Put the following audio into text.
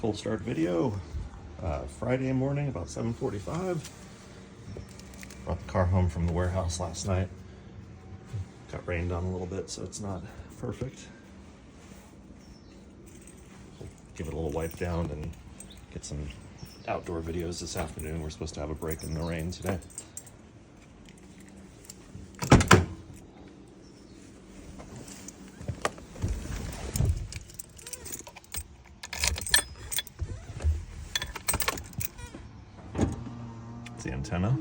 cold start video. Friday morning, about 7:45. Brought the car home from the warehouse last night. Got rained on a little bit, so it's not perfect. We'll give it a little wipe down and get some outdoor videos this afternoon. We're supposed to have a break in the rain today. The antenna.